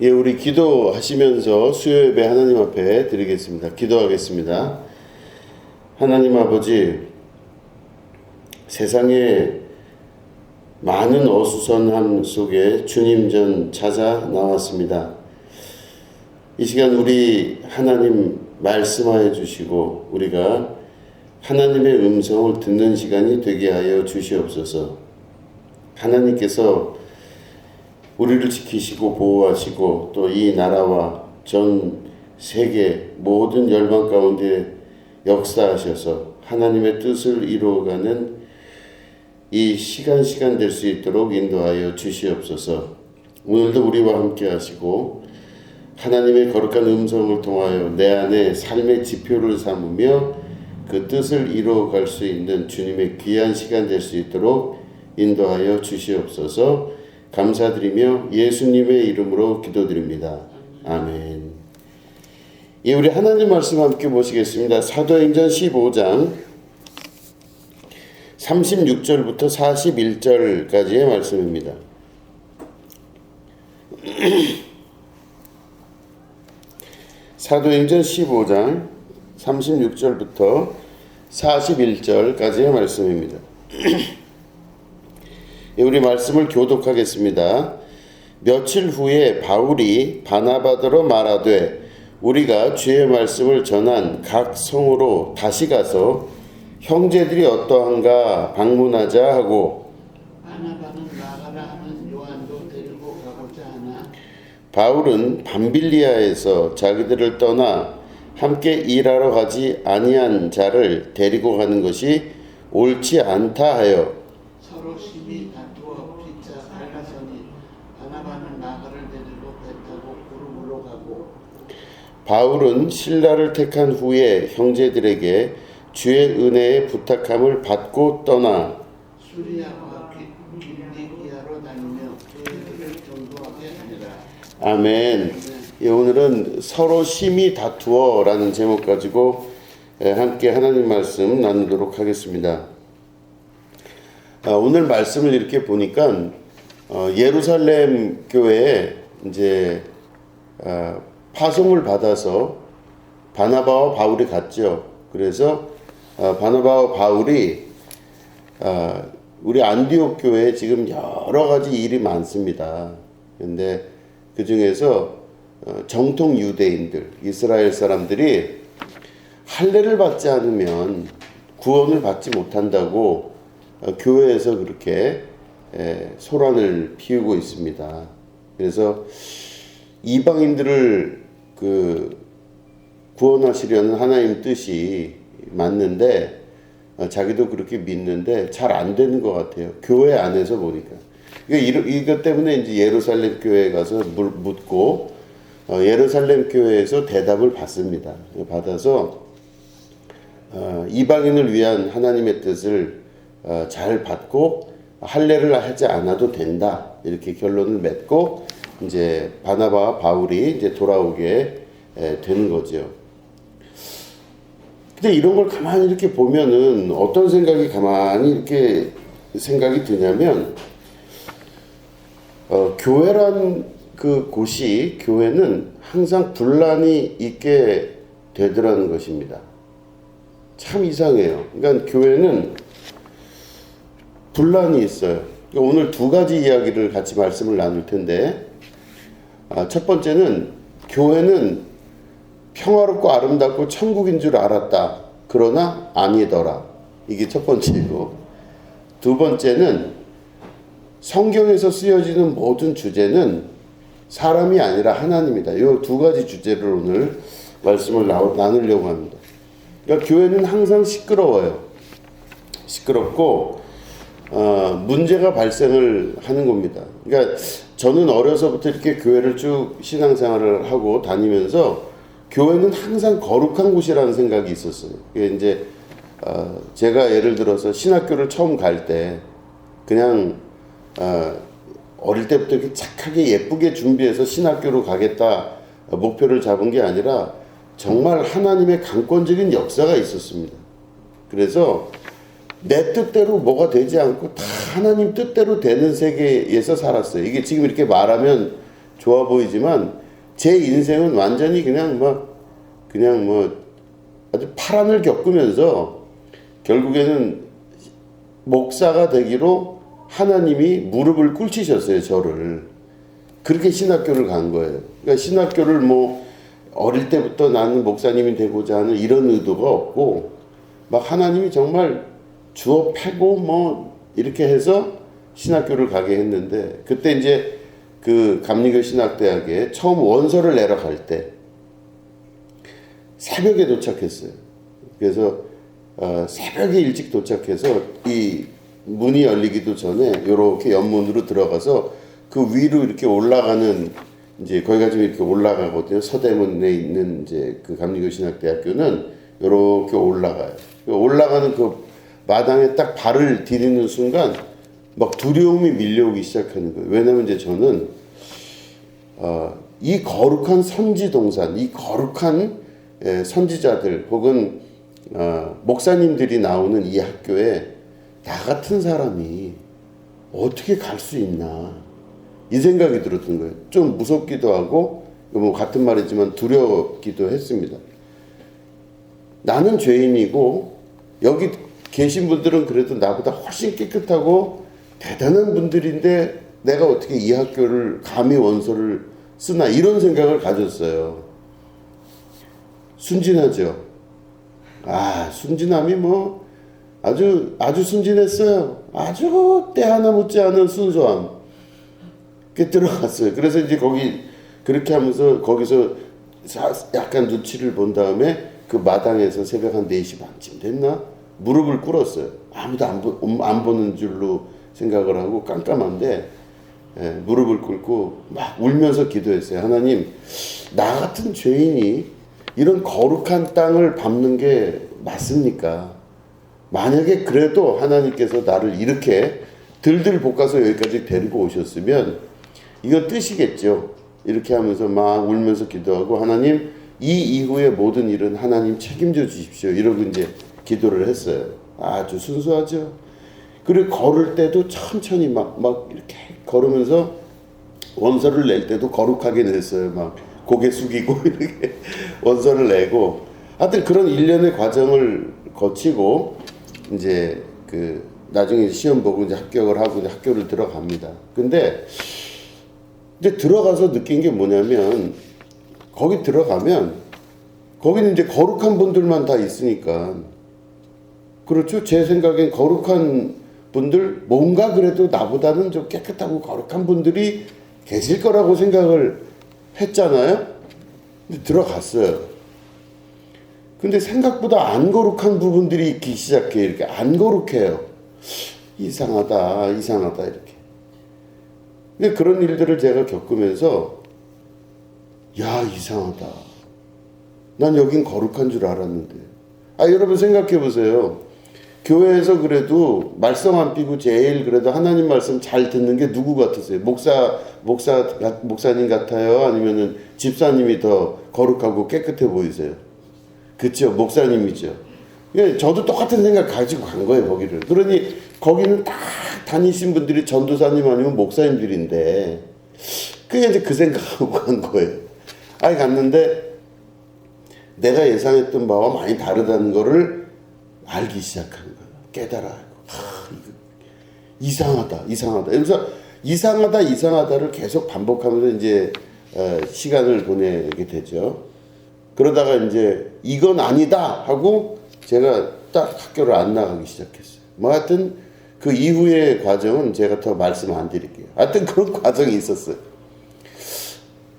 예, 우리 기도하시면서 수요 예배 하나님 앞에 드리겠습니다. 기도하겠습니다. 하나님 아버지, 세상에 많은 어수선함 속에 주님 전 찾아 나왔습니다. 이 시간 우리 하나님 말씀하여 주시고 우리가 하나님의 음성을 듣는 시간이 되게 하여 주시옵소서. 하나님께서 우리를 지키시고 보호하시고 또 이 나라와 전 세계 모든 열방 가운데 역사하셔서 하나님의 뜻을 이루어가는 이 시간 될 수 있도록 인도하여 주시옵소서. 오늘도 우리와 함께 하시고 하나님의 거룩한 음성을 통하여 내 안에 삶의 지표를 삼으며 그 뜻을 이루어갈 수 있는 주님의 귀한 시간 될 수 있도록 인도하여 주시옵소서. 감사드리며 예수님의 이름으로 기도드립니다. 아멘. 예, 우리 하나님 말씀 함께 보시겠습니다. 사도행전 15장 36절부터 41절까지의 말씀입니다. 사도행전 15장 36절부터 41절까지의 말씀입니다. 우리 말씀을 교독하겠습니다. 며칠 후에 바울이 바나바더러 말하되 우리가 주의 말씀을 전한 각 성으로 다시 가서 형제들이 어떠한가 방문하자 하고 바나바는 나가라 하는 요한도 데리고 가고자 하나 바울은 밤빌리아에서 자기들을 떠나 함께 일하러 가지 아니한 자를 데리고 가는 것이 옳지 않다 하여 서로 심히 다투어 피차 갈라서니 바나바는 나가를 데리고 배 타고 구름으로 가고 바울은 신라를 택한 후에 형제들에게 주의 은혜의 부탁함을 받고 떠나 수리아와 길리기아로 다니며 교회들을 전도하게 하니라. 아멘. 예, 오늘은 서로 심히 다투어라는 제목 가지고 함께 하나님 말씀 나누도록 하겠습니다. 오늘 말씀을 이렇게 보니까 예루살렘 교회에 이제 파송을 받아서 바나바와 바울이 갔죠. 그래서 바나바와 바울이 우리 안디옥 교회에 지금 여러 가지 일이 많습니다. 그런데 그 중에서 정통 유대인들, 이스라엘 사람들이 할례를 받지 않으면 구원을 받지 못한다고 교회에서 그렇게 소란을 피우고 있습니다. 그래서 이방인들을 구원하시려는 하나님 뜻이 맞는데 자기도 그렇게 믿는데 잘 안 되는 것 같아요. 교회 안에서 보니까. 이것 때문에 이제 예루살렘 교회에 가서 묻고 예루살렘 교회에서 대답을 받습니다. 받아서 이방인을 위한 하나님의 뜻을 잘 받고 할례를 하지 않아도 된다. 이렇게 결론을 맺고 이제 바나바와 바울이 이제 돌아오게 되는 거죠. 근데 이런 걸 가만히 이렇게 보면은 어떤 생각이 가만히 이렇게 생각이 드냐면 교회란 그 곳이 교회는 항상 분란이 있게 되더라는 것입니다. 참 이상해요. 그러니까 교회는 분란이 있어요. 오늘 두 가지 이야기를 같이 말씀을 나눌 텐데 첫 번째는 교회는 평화롭고 아름답고 천국인 줄 알았다. 그러나 아니더라. 이게 첫 번째고 두 번째는 성경에서 쓰여지는 모든 주제는 사람이 아니라 하나님이다. 이 두 가지 주제를 오늘 말씀을 나누려고 합니다. 그러니까 교회는 항상 시끄러워요. 시끄럽고 문제가 발생을 하는 겁니다. 그러니까 저는 어려서부터 이렇게 교회를 쭉 신앙생활을 하고 다니면서 교회는 항상 거룩한 곳이라는 생각이 있었어요. 이게 이제 제가 예를 들어서 신학교를 처음 갈 때 그냥 어릴 때부터 이렇게 착하게 예쁘게 준비해서 신학교로 가겠다 목표를 잡은 게 아니라 정말 하나님의 강권적인 역사가 있었습니다. 그래서 내 뜻대로 뭐가 되지 않고 다 하나님 뜻대로 되는 세계에서 살았어요. 이게 지금 이렇게 말하면 좋아 보이지만 제 인생은 완전히 그냥 뭐 아주 파란을 겪으면서 결국에는 목사가 되기로 하나님이 무릎을 꿇히셨어요, 저를. 그렇게 신학교를 간 거예요. 그러니까 신학교를 뭐 어릴 때부터 나는 목사님이 되고자 하는 이런 의도가 없고 막 하나님이 정말 주어 패고 뭐 이렇게 해서 신학교를 가게 했는데, 그때 이제 그 감리교 신학대학에 처음 원서를 내러 갈 때 새벽에 도착했어요. 그래서 새벽에 일찍 도착해서 이 문이 열리기도 전에 이렇게 연문으로 들어가서 그 위로 이렇게 올라가는, 이제 거기가 좀 이렇게 올라가거든요. 서대문에 있는 이제 그 감리교 신학대학교는 이렇게 올라가요. 올라가는 그 마당에 딱 발을 디디는 순간 막 두려움이 밀려오기 시작하는 거예요. 왜냐면 이제 저는 이 거룩한 선지 동산, 이 거룩한 선지자들 혹은 목사님들이 나오는 이 학교에 나 같은 사람이 어떻게 갈 수 있나, 이 생각이 들었던 거예요. 좀 무섭기도 하고 뭐 같은 말이지만 두렵기도 했습니다. 나는 죄인이고 여기 계신 분들은 그래도 나보다 훨씬 깨끗하고 대단한 분들인데 내가 어떻게 이 학교를 감히 원서를 쓰나, 이런 생각을 가졌어요. 순진하죠. 순진함이 뭐 아주 순진했어요. 아주 때 하나 묻지 않은 순수함. 그 들어갔어요. 그래서 이제 거기 그렇게 하면서 거기서 약간 눈치를 본 다음에 그 마당에서 새벽 한 4시 반쯤 됐나? 무릎을 꿇었어요. 아무도 안 보는 줄로 생각을 하고 깜깜한데 무릎을 꿇고 막 울면서 기도했어요. 하나님, 나 같은 죄인이 이런 거룩한 땅을 밟는 게 맞습니까? 만약에 그래도 하나님께서 나를 이렇게 들들 볶아서 여기까지 데리고 오셨으면 이건 뜻이겠죠. 이렇게 하면서 막 울면서 기도하고, 하나님, 이 이후의 모든 일은 하나님 책임져 주십시오. 이러고 이제 기도를 했어요. 아주 순수하죠. 그리고 걸을 때도 천천히 막 이렇게 걸으면서 원서를 낼 때도 거룩하게 냈어요. 막 고개 숙이고 이렇게 원서를 내고, 하여튼 그런 일련의 과정을 거치고 이제 그 나중에 시험 보고 이제 합격을 하고 이제 학교를 들어갑니다. 근데 이제 들어가서 느낀 게 뭐냐면, 거기 들어가면 거기는 이제 거룩한 분들만 다 있으니까, 그렇죠. 제 생각엔 거룩한 분들, 뭔가 그래도 나보다는 좀 깨끗하고 거룩한 분들이 계실 거라고 생각을 했잖아요. 근데 들어갔어요. 근데 생각보다 안 거룩한 부분들이 있기 시작해요. 이렇게 안 거룩해요. 이상하다 이렇게. 근데 그런 일들을 제가 겪으면서, 야, 이상하다. 난 여긴 거룩한 줄 알았는데. 여러분 생각해 보세요. 교회에서 그래도 말썽 안 피고 제일 그래도 하나님 말씀 잘 듣는 게 누구 같으세요? 목사님 같아요? 아니면은 집사님이 더 거룩하고 깨끗해 보이세요? 그쵸? 목사님이죠. 예, 저도 똑같은 생각 가지고 간 거예요, 거기를. 그러니 거기는 딱 다니신 분들이 전도사님 아니면 목사님들인데, 그게 이제 그 생각하고 간 거예요. 갔는데 내가 예상했던 바와 많이 다르다는 거를 알기 시작한 거예요. 깨달아요. 이상하다. 그래서 이상하다를 계속 반복하면서 이제 시간을 보내게 되죠. 그러다가 이제 이건 아니다 하고 제가 딱 학교를 안 나가기 시작했어요. 뭐 하여튼 그 이후의 과정은 제가 더 말씀 안 드릴게요. 하여튼 그런 과정이 있었어요.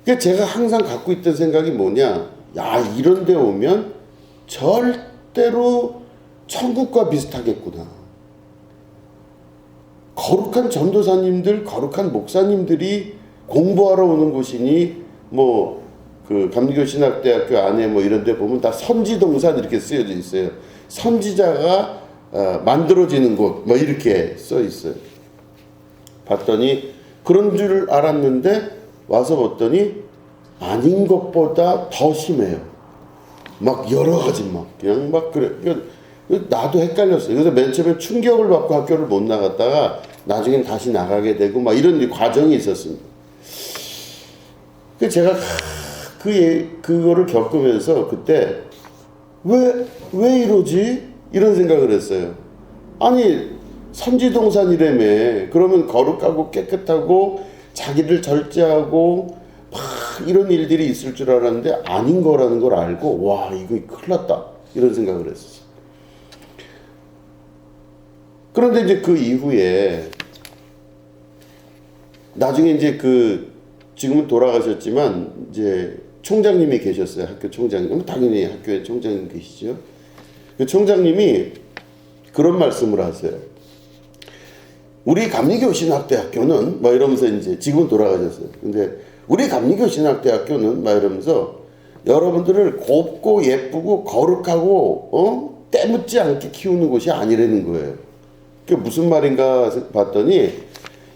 그러니까 제가 항상 갖고 있던 생각이 뭐냐, 이런 데 오면 절대로 천국과 비슷하겠구나. 거룩한 전도사님들, 거룩한 목사님들이 공부하러 오는 곳이니, 뭐 그 감리교 신학대학교 안에 뭐 이런 데 보면 다 선지동산 이렇게 쓰여져 있어요. 선지자가 만들어지는 곳 뭐 이렇게 써 있어요. 봤더니 그런 줄 알았는데 와서 봤더니 아닌 것보다 더 심해요. 막 여러 가지 그냥 그래. 나도 헷갈렸어요. 그래서 맨 처음에 충격을 받고 학교를 못 나갔다가 나중엔 다시 나가게 되고 막 이런 과정이 있었습니다. 제가 그거를 겪으면서 그때 왜 이러지? 이런 생각을 했어요. 아니 선지동산이라며. 그러면 거룩하고 깨끗하고 자기를 절제하고 막 이런 일들이 있을 줄 알았는데 아닌 거라는 걸 알고 와 이거 큰일 났다 이런 생각을 했었어요. 그런데 이제 그 이후에 나중에 이제 지금은 돌아가셨지만 이제 총장님이 계셨어요. 학교 총장님. 당연히 학교에 총장님 계시죠. 그 총장님이 그런 말씀을 하세요. 우리 감리교 신학대학교는 막 이러면서 이제 지금은 돌아가셨어요. 근데 우리 감리교 신학대학교는 막 이러면서 여러분들을 곱고 예쁘고 거룩하고 때묻지 않게 키우는 곳이 아니라는 거예요. 그게 무슨 말인가 봤더니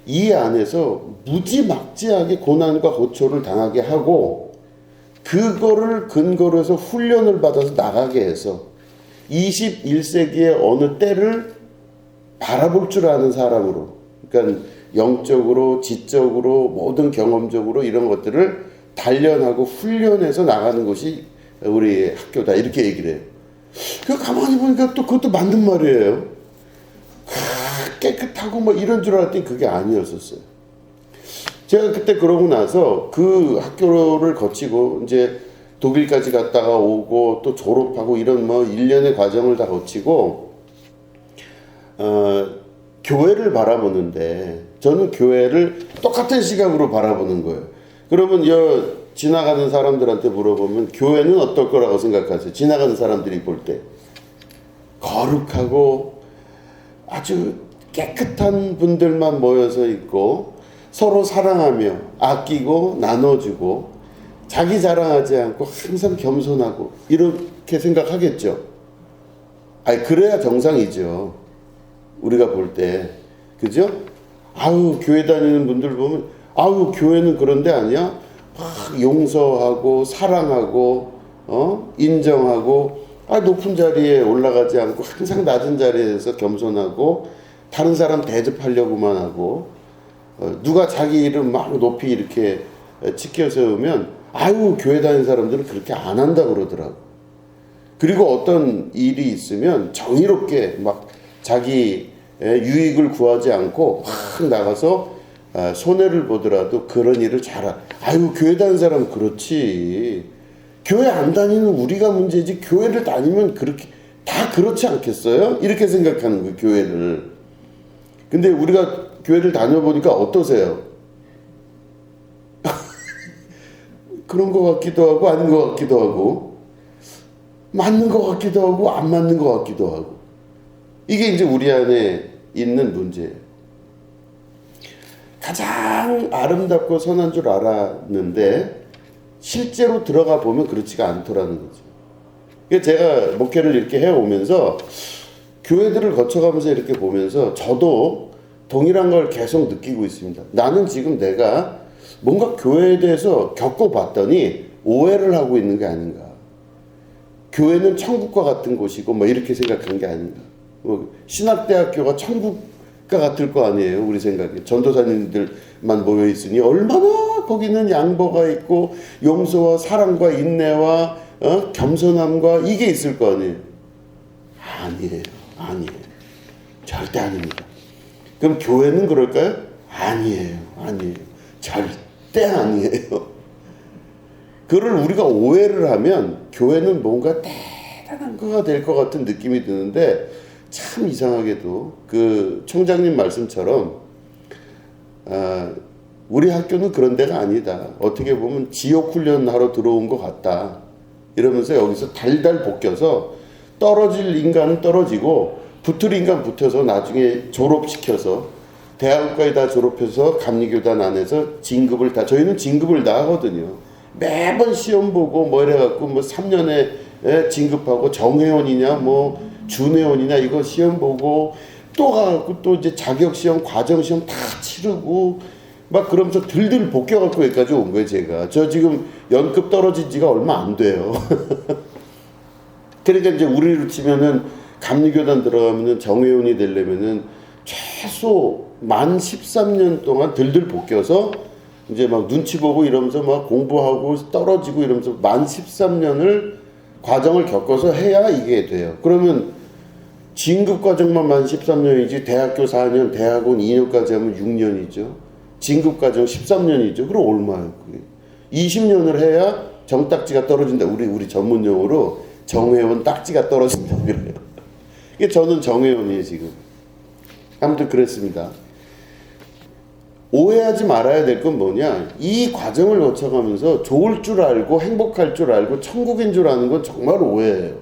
이 안에서 무지막지하게 고난과 고초를 당하게 하고 그거를 근거로 해서 훈련을 받아서 나가게 해서 21세기의 어느 때를 바라볼 줄 아는 사람으로, 그러니까 영적으로, 지적으로, 모든 경험적으로 이런 것들을 단련하고 훈련해서 나가는 것이 우리 학교다 이렇게 얘기를 해요. 그 가만히 보니까 또 그것도 맞는 말이에요. 깨끗하고 뭐 이런 줄 알았더니 그게 아니었었어요. 제가 그때 그러고 나서 그 학교를 거치고 이제 독일까지 갔다가 오고 또 졸업하고 이런 뭐 일련의 과정을 다 거치고 교회를 바라보는데 저는 교회를 똑같은 시각으로 바라보는 거예요. 그러면 지나가는 사람들한테 물어보면 교회는 어떨 거라고 생각하세요? 지나가는 사람들이 볼 때 거룩하고 아주 깨끗한 분들만 모여서 있고 서로 사랑하며 아끼고 나눠주고 자기 자랑하지 않고 항상 겸손하고 이렇게 생각하겠죠. 그래야 정상이죠. 우리가 볼 때. 그죠? 아유, 교회 다니는 분들 보면 아유, 교회는 그런 데 아니야? 막 용서하고 사랑하고 인정하고 높은 자리에 올라가지 않고 항상 낮은 자리에서 겸손하고 다른 사람 대접하려고만 하고 누가 자기 이름 막 높이 이렇게 치켜 세우면 아유 교회 다니는 사람들은 그렇게 안 한다 그러더라고. 그리고 어떤 일이 있으면 정의롭게 막 자기 유익을 구하지 않고 막 나가서 손해를 보더라도 그런 일을 아유 교회 다니는 사람은 그렇지. 교회 안 다니는 우리가 문제지 교회를 다니면 그렇게 다 그렇지 않겠어요? 이렇게 생각하는 거예요, 교회를. 근데 우리가 교회를 다녀보니까 어떠세요? 그런 것 같기도 하고 아닌 것 같기도 하고 맞는 것 같기도 하고 안 맞는 것 같기도 하고 이게 이제 우리 안에 있는 문제예요. 가장 아름답고 선한 줄 알았는데 실제로 들어가 보면 그렇지가 않더라는 거죠. 제가 목회를 이렇게 해오면서 교회들을 거쳐가면서 이렇게 보면서 저도 동일한 걸 계속 느끼고 있습니다. 나는 지금 내가 뭔가 교회에 대해서 겪어봤더니 오해를 하고 있는 게 아닌가. 교회는 천국과 같은 곳이고 뭐 이렇게 생각하는 게 아닌가. 신학대학교가 천국과 같을 거 아니에요. 우리 생각에. 전도사님들만 모여있으니 얼마나 거기는 양보가 있고 용서와 사랑과 인내와 겸손함과 이게 있을 거 아니에요. 아니에요. 절대 아닙니다. 그럼 교회는 그럴까요? 아니에요. 절대 아니에요. 그를 우리가 오해를 하면 교회는 뭔가 대단한 거가 될 것 같은 느낌이 드는데 참 이상하게도 그 총장님 말씀처럼 우리 학교는 그런 데가 아니다. 어떻게 보면 지옥 훈련하러 들어온 것 같다. 이러면서 여기서 달달 볶여서 떨어질 인간은 떨어지고 붙을 인간 붙여서 나중에 졸업시켜서 대학까지 다 졸업해서 감리교단 안에서 진급을 저희는 진급을 다 하거든요. 매번 시험 보고 뭐 이래갖고 뭐 3년에 진급하고 정회원이냐 뭐 준회원이냐 이거 시험 보고 또 가갖고 또 이제 자격시험 과정시험 다 치르고 막 그러면서 들들 볶여갖고 여기까지 온 거예요. 제가 저 지금 연급 떨어진 지가 얼마 안 돼요. 그러니까 이제 우리로 치면은 감리교단 들어가면은 정회원이 되려면은 최소 만 13년 동안 들들 볶여서 이제 막 눈치 보고 이러면서 막 공부하고 떨어지고 이러면서 만 13년을 과정을 겪어서 해야 이게 돼요. 그러면 진급 과정만 만 13년이지 대학교 4년, 대학원 2년까지 하면 6년이죠. 진급 과정 13년이죠. 그럼 얼마예요? 그게? 20년을 해야 정딱지가 떨어진다. 우리 전문 용어로 정회원 딱지가 떨어진다 그래요. 이게 저는 정회원이에요 지금. 아무튼 그랬습니다. 오해하지 말아야 될 건 뭐냐, 이 과정을 거쳐가면서 좋을 줄 알고 행복할 줄 알고 천국인 줄 아는 건 정말 오해예요.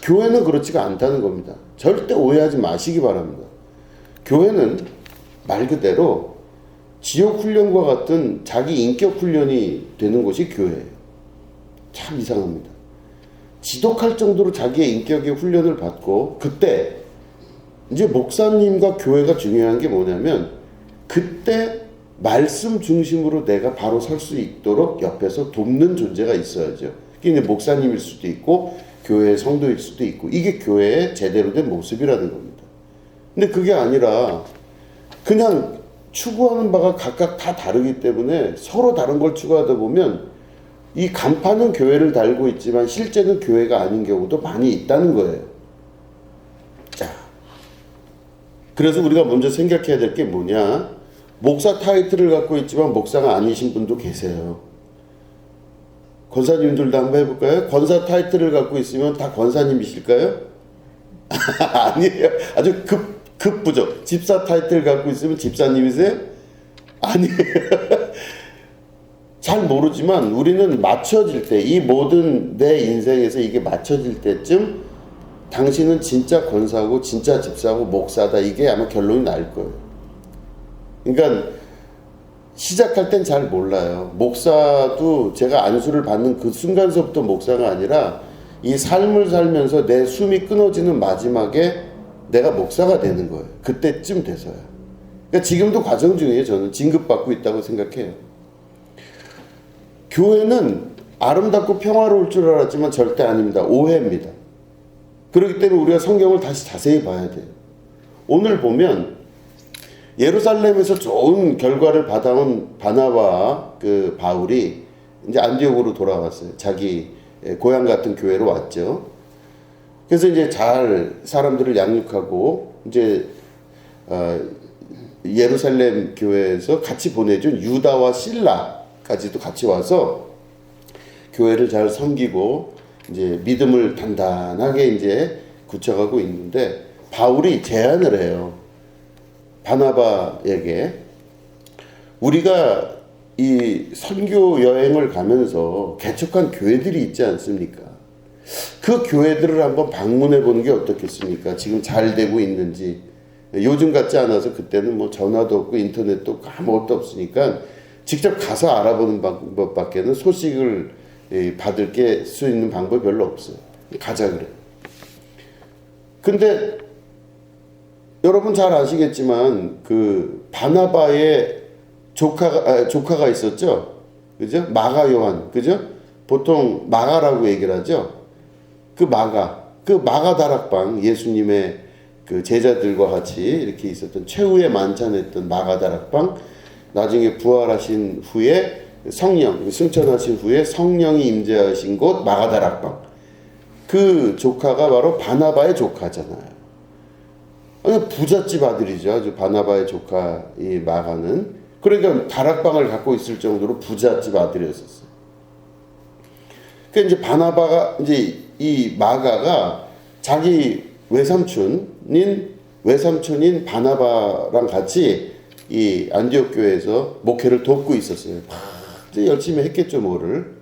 교회는 그렇지가 않다는 겁니다. 절대 오해하지 마시기 바랍니다. 교회는 말 그대로 지옥 훈련과 같은 자기 인격 훈련이 되는 곳이 교회예요. 참 이상합니다. 지독할 정도로 자기의 인격의 훈련을 받고, 그때 이제 목사님과 교회가 중요한 게 뭐냐면, 그때 말씀 중심으로 내가 바로 설 수 있도록 옆에서 돕는 존재가 있어야죠. 이게 이제 목사님일 수도 있고 교회의 성도일 수도 있고, 이게 교회의 제대로 된 모습이라는 겁니다. 근데 그게 아니라 그냥 추구하는 바가 각각 다 다르기 때문에 서로 다른 걸 추구하다 보면 이 간판은 교회를 달고 있지만 실제는 교회가 아닌 경우도 많이 있다는 거예요. 자, 그래서 우리가 먼저 생각해야 될 게 뭐냐, 목사 타이틀을 갖고 있지만 목사가 아니신 분도 계세요. 권사님들도 한번 해볼까요? 권사 타이틀을 갖고 있으면 다 권사님이실까요? 아니에요. 아주 급부죠. 집사 타이틀 갖고 있으면 집사님이세요? 아니에요. 잘 모르지만 우리는 맞춰질 때, 이 모든 내 인생에서 이게 맞춰질 때쯤 당신은 진짜 권사고 진짜 집사고 목사다, 이게 아마 결론이 날 거예요. 그러니까 시작할 땐 잘 몰라요. 목사도 제가 안수를 받는 그 순간서부터 목사가 아니라 이 삶을 살면서 내 숨이 끊어지는 마지막에 내가 목사가 되는 거예요. 그때쯤 돼서야. 그러니까 지금도 과정 중이에요. 저는 진급받고 있다고 생각해요. 교회는 아름답고 평화로울 줄 알았지만 절대 아닙니다. 오해입니다. 그렇기 때문에 우리가 성경을 다시 자세히 봐야 돼요. 오늘 보면 예루살렘에서 좋은 결과를 받아온 바나바와 그 바울이 이제 안디옥으로 돌아왔어요. 자기 고향 같은 교회로 왔죠. 그래서 이제 잘 사람들을 양육하고 이제 예루살렘 교회에서 같이 보내준 유다와 실라까지도 같이 와서 교회를 잘 섬기고 이제 믿음을 단단하게 이제 굳혀가고 있는데, 바울이 제안을 해요. 바나바에게, 우리가 이 선교 여행을 가면서 개척한 교회들이 있지 않습니까? 그 교회들을 한번 방문해 보는 게 어떻겠습니까? 지금 잘 되고 있는지. 요즘 같지 않아서 그때는 뭐 전화도 없고 인터넷도 없고 아무것도 없으니까 직접 가서 알아보는 방법밖에는 소식을 받을 게 수 있는 방법이 별로 없어요. 가자 그래. 근데 여러분 잘 아시겠지만 그 바나바의 조카가 있었죠. 그죠? 마가 요한. 그죠? 보통 마가라고 얘기를 하죠. 그 마가 다락방, 예수님의 그 제자들과 같이 이렇게 있었던 최후의 만찬했던 마가 다락방, 나중에 부활하신 후에 성령, 승천하신 후에 성령이 임재하신 곳 마가 다락방. 그 조카가 바로 바나바의 조카잖아요. 부잣집 아들이죠. 아주 바나바의 조카 이 마가는. 그러니까 다락방을 갖고 있을 정도로 부잣집 아들이었었어요. 그러니까 이제 바나바가 이제 이 마가가 자기 외삼촌인 바나바랑 같이 이 안디옥 교회에서 목회를 돕고 있었어요. 이제 열심히 했겠죠, 뭐를.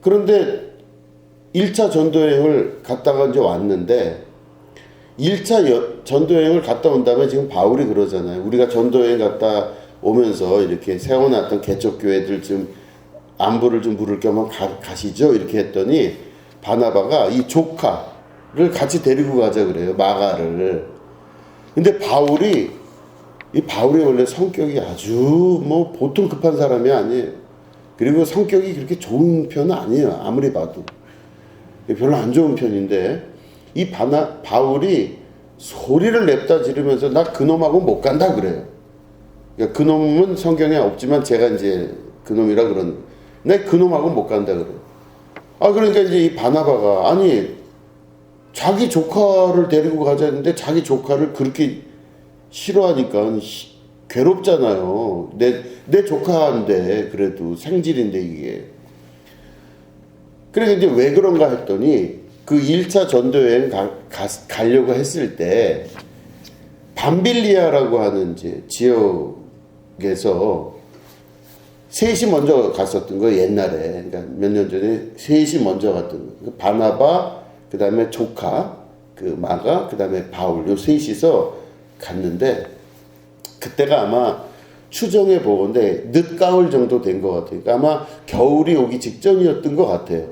그런데 1차 전도여행을 갔다가 이제 왔는데, 1차 전도여행을 갔다 온 다음에 지금 바울이 그러잖아요. 우리가 전도여행 갔다 오면서 이렇게 세워놨던 개척교회들 좀 안부를 좀 물을 겸 가시죠? 이렇게 했더니 바나바가 이 조카를 같이 데리고 가자 그래요. 마가를. 근데 바울이 원래 성격이 아주 뭐 보통 급한 사람이 아니에요. 그리고 성격이 그렇게 좋은 편은 아니에요. 아무리 봐도. 별로 안 좋은 편인데, 이 바울이 소리를 냅다 지르면서 나 그놈하고 못 간다 그래요. 그러니까 그놈은 성경에 없지만 제가 이제 그놈이라 그런. 내 그놈하고 못 간다 그래. 그러니까 이제 이 바나바가 아니 자기 조카를 데리고 가자는데 자기 조카를 그렇게 싫어하니까 괴롭잖아요. 내 조카인데 그래도 생질인데 이게. 그래서 이제 왜 그런가 했더니 그 1차 전도여행 가려고 했을 때 밤빌리아라고 하는 이제 지역에서 셋이 먼저 갔었던 거예요. 옛날에. 그러니까 몇 년 전에 셋이 먼저 갔던 거예요. 바나바, 그 다음에 조카, 그 마가, 그 다음에 바울, 요 셋이서 갔는데 그때가 아마 추정해 보건데 늦가을 정도 된 것 같아요. 그러니까 아마 겨울이 오기 직전이었던 것 같아요.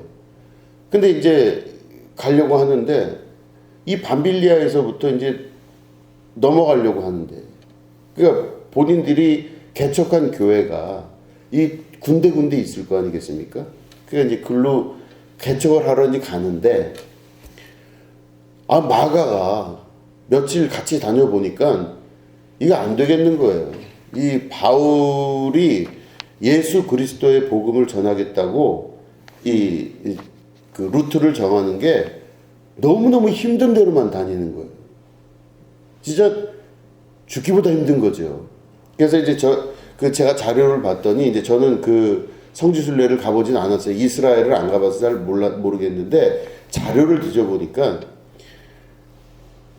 근데 이제 가려고 하는데 이 밤빌리아에서부터 이제 넘어가려고 하는데 그러니까 본인들이 개척한 교회가 이 군데군데 있을 거 아니겠습니까? 그러니까 이제 글로 개척을 하러 이제 가는데 마가가 며칠 같이 다녀보니까 이거 안 되겠는 거예요. 이 바울이 예수 그리스도의 복음을 전하겠다고 그 루트를 정하는 게 너무너무 힘든 데로만 다니는 거예요. 진짜 죽기보다 힘든 거죠. 그래서 이제 제가 자료를 봤더니 이제 저는 그 성지순례를 가보진 않았어요. 이스라엘을 안 가봐서 잘 모르겠는데 자료를 뒤져보니까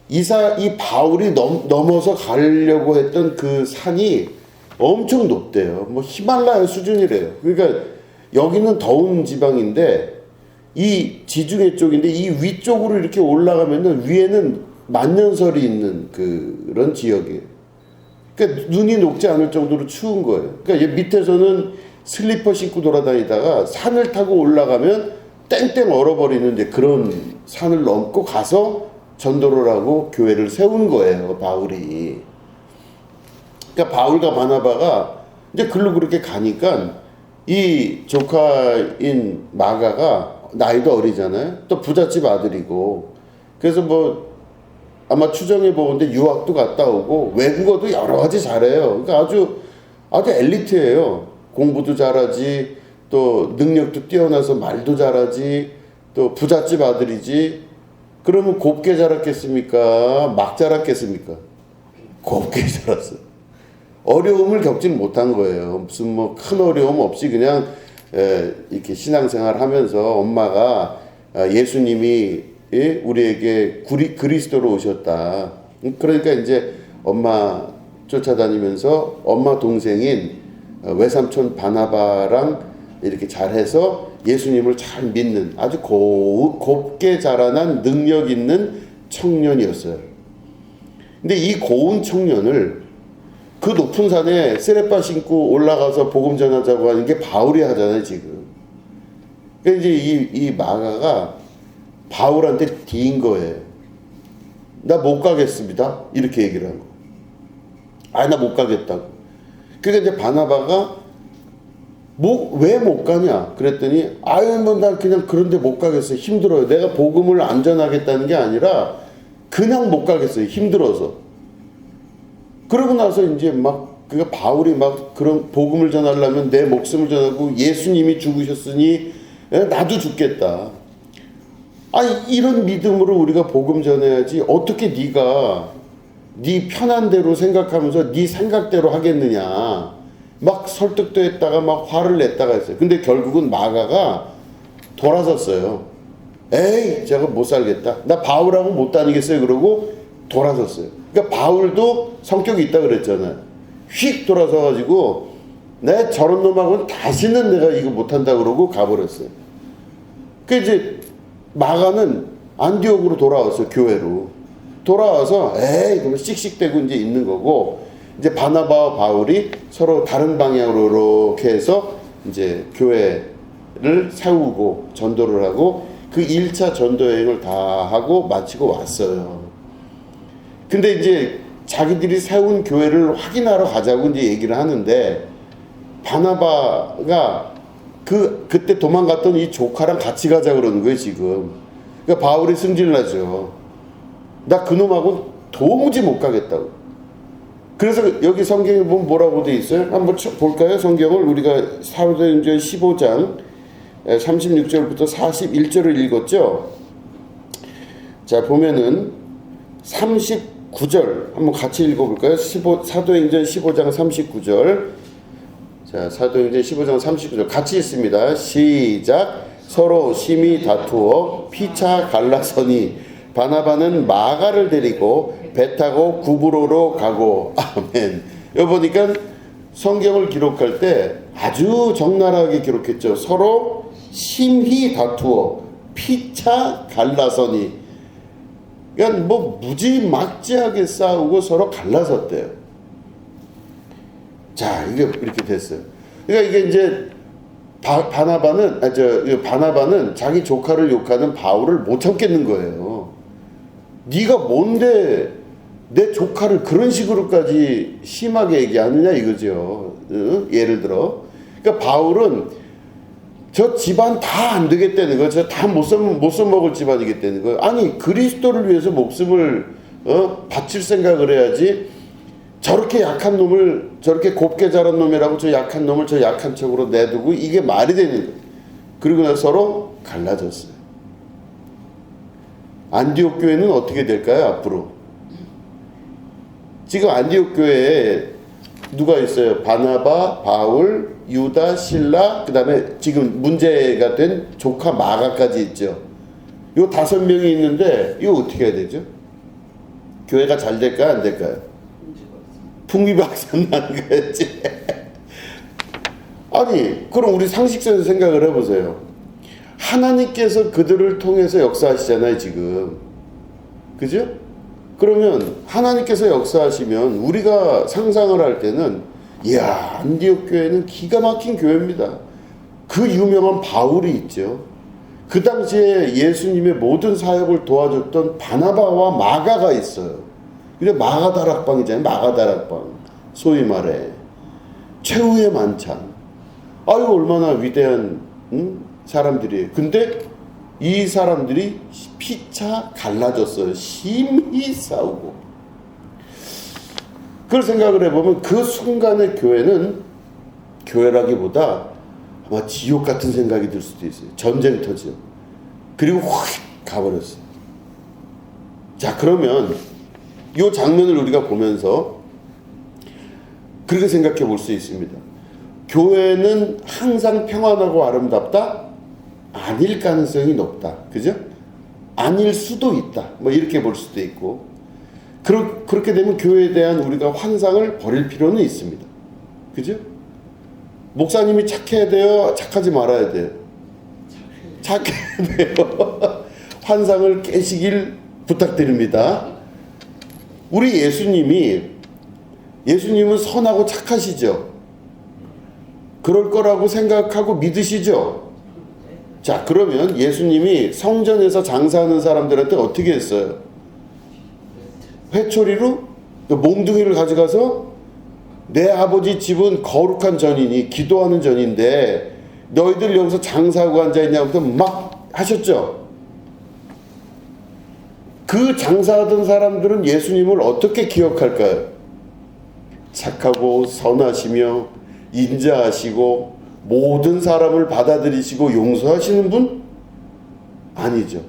이 바울이 넘어서 가려고 했던 그 산이 엄청 높대요. 뭐 히말라야 수준이래요. 그러니까 여기는 더운 지방인데 이 지중해 쪽인데 이 위쪽으로 이렇게 올라가면은 위에는 만년설이 있는 그런 지역이에요. 그러니까 눈이 녹지 않을 정도로 추운 거예요. 그러니까 밑에서는 슬리퍼 신고 돌아다니다가 산을 타고 올라가면 땡땡 얼어버리는 이제 그런 산을 넘고 가서 전도를 하고 교회를 세운 거예요, 바울이. 그러니까 바울과 바나바가 이제 글로 그렇게 가니까 이 조카인 마가가 나이도 어리잖아요. 또 부잣집 아들이고. 그래서 뭐 아마 추정해 보건데 유학도 갔다 오고 외국어도 여러 가지 잘해요. 그러니까 아주 엘리트예요. 공부도 잘하지, 또 능력도 뛰어나서 말도 잘하지, 또 부잣집 아들이지. 그러면 곱게 자랐겠습니까? 막 자랐겠습니까? 곱게 자랐어. 어려움을 겪진 못한 거예요. 무슨 뭐 큰 어려움 없이 그냥 이렇게 신앙생활 하면서 엄마가 예수님이 우리에게 그리스도로 오셨다. 그러니까 이제 엄마 쫓아다니면서 엄마 동생인 외삼촌 바나바랑 이렇게 잘해서 예수님을 잘 믿는 아주 곱게 자라난 능력 있는 청년이었어요. 근데 이 고운 청년을 그 높은 산에 세레빠 신고 올라가서 복음 전하자고 하는 게 바울이 하잖아요, 지금. 그러니까 이제 이 마가가 바울한테 뒤인 거예요. 나 못 가겠습니다. 이렇게 얘기를 한 거. 나 못 가겠다고. 그러니까 이제 바나바가 왜 못 가냐? 그랬더니 난 그냥 그런데 못 가겠어요. 힘들어요. 내가 복음을 안 전하겠다는 게 아니라 그냥 못 가겠어요. 힘들어서. 그러고 나서 이제 그러니까 바울이 그런 복음을 전하려면 내 목숨을 전하고 예수님이 죽으셨으니 나도 죽겠다. 이런 믿음으로 우리가 복음 전해야지 어떻게 네가 네 편한 대로 생각하면서 네 생각대로 하겠느냐. 설득도 했다가 화를 냈다가 했어요. 근데 결국은 마가가 돌아섰어요. 에이, 제가 못 살겠다. 나 바울하고 못 다니겠어요. 그러고 돌아섰어요. 그러니까 바울도 성격이 있다 그랬잖아요. 휙 돌아서가지고 내 저런 놈하고는 다시는 내가 이거 못한다 그러고 가버렸어요. 이제 마가는 안디옥으로 돌아왔어요. 교회로 돌아와서 그러면 씩씩대고 이제 있는 거고, 이제 바나바와 바울이 서로 다른 방향으로 이렇게 해서 이제 교회를 세우고 전도를 하고 그 1차 전도 여행을 다 하고 마치고 왔어요. 근데 이제 자기들이 세운 교회를 확인하러 가자고 이제 얘기를 하는데, 바나바가 그때 도망갔던 이 조카랑 같이 가자 그러는 거예요, 지금. 그러니까 바울이 승질나죠. 나 그놈하고 도무지 못 가겠다고. 그래서 여기 성경에 보면 뭐라고 돼 있어요? 한번 볼까요? 성경을 우리가 사도행전 15장 36절부터 41절을 읽었죠. 자, 보면은 39절 한번 같이 읽어볼까요? 사도행전 15장 39절. 자, 사도행전 15장 39절 같이 읽습니다. 시작. 서로 심히 다투어 피차 갈라서니 바나바는 마가를 데리고 배 타고 구브로로 가고. 아멘. 여기 보니까 성경을 기록할 때 아주 적나라하게 기록했죠. 서로 심히 다투어 피차 갈라서니. 그러니까 뭐 무지막지하게 싸우고 서로 갈라섰대요. 자, 이게 이렇게 됐어요. 그러니까 이게 이제 바나바는 자기 조카를 욕하는 바울을 못 참겠는 거예요. 네가 뭔데 내 조카를 그런 식으로까지 심하게 얘기하느냐 이거죠. 예를 들어. 그러니까 바울은 저 집안 다 안 되겠다는 거예요. 저 다 못 써먹을 집안이겠다는 거예요. 아니, 그리스도를 위해서 목숨을 바칠 생각을 해야지. 저렇게 약한 놈을, 저렇게 곱게 자란 놈이라고 저 약한 놈을 저 약한 척으로 내두고 이게 말이 되는 거예요. 그리고 나서 서로 갈라졌어요. 안디옥 교회는 어떻게 될까요, 앞으로? 지금 안디옥 교회에 누가 있어요? 바나바, 바울, 유다, 실라, 그 다음에 지금 문제가 된 조카 마가까지 있죠. 요 5명이 있는데 이거 어떻게 해야 되죠? 교회가 잘 될까요, 안 될까요? 풍비박산 나는 거였지. 아니, 그럼 우리 상식적으로 생각을 해보세요. 하나님께서 그들을 통해서 역사하시잖아요, 지금. 그죠? 그러면 하나님께서 역사하시면 우리가 상상을 할 때는, 이야, 안디옥 교회는 기가 막힌 교회입니다. 그 유명한 바울이 있죠. 그 당시에 예수님의 모든 사역을 도와줬던 바나바와 마가가 있어요. 근데 마가다락방이잖아요. 마가다락방. 소위 말해 최후의 만찬. 아유, 얼마나 위대한 사람들이에요. 근데 이 사람들이 피차 갈라졌어요. 심히 싸우고. 그걸 생각을 해보면 그 순간의 교회는 교회라기보다 아마 지옥 같은 생각이 들 수도 있어요. 전쟁터죠. 그리고 확 가버렸어요. 자, 그러면 이 장면을 우리가 보면서 그렇게 생각해 볼 수 있습니다. 교회는 항상 평안하고 아름답다? 아닐 가능성이 높다. 그죠? 아닐 수도 있다. 뭐 이렇게 볼 수도 있고. 그렇게 되면 교회에 대한 우리가 환상을 버릴 필요는 있습니다. 그죠? 목사님이 착해야 돼요? 착하지 말아야 돼요? 착해야 돼요. 환상을 깨시길 부탁드립니다. 우리 예수님은 선하고 착하시죠? 그럴 거라고 생각하고 믿으시죠? 자, 그러면 예수님이 성전에서 장사하는 사람들한테 어떻게 했어요? 회초리로 몽둥이를 가져가서 내 아버지 집은 거룩한 전이니 기도하는 전인데 너희들 여기서 장사하고 앉아있냐부터 막 하셨죠? 그 장사하던 사람들은 예수님을 어떻게 기억할까요? 착하고 선하시며 인자하시고 모든 사람을 받아들이시고 용서하시는 분? 아니죠.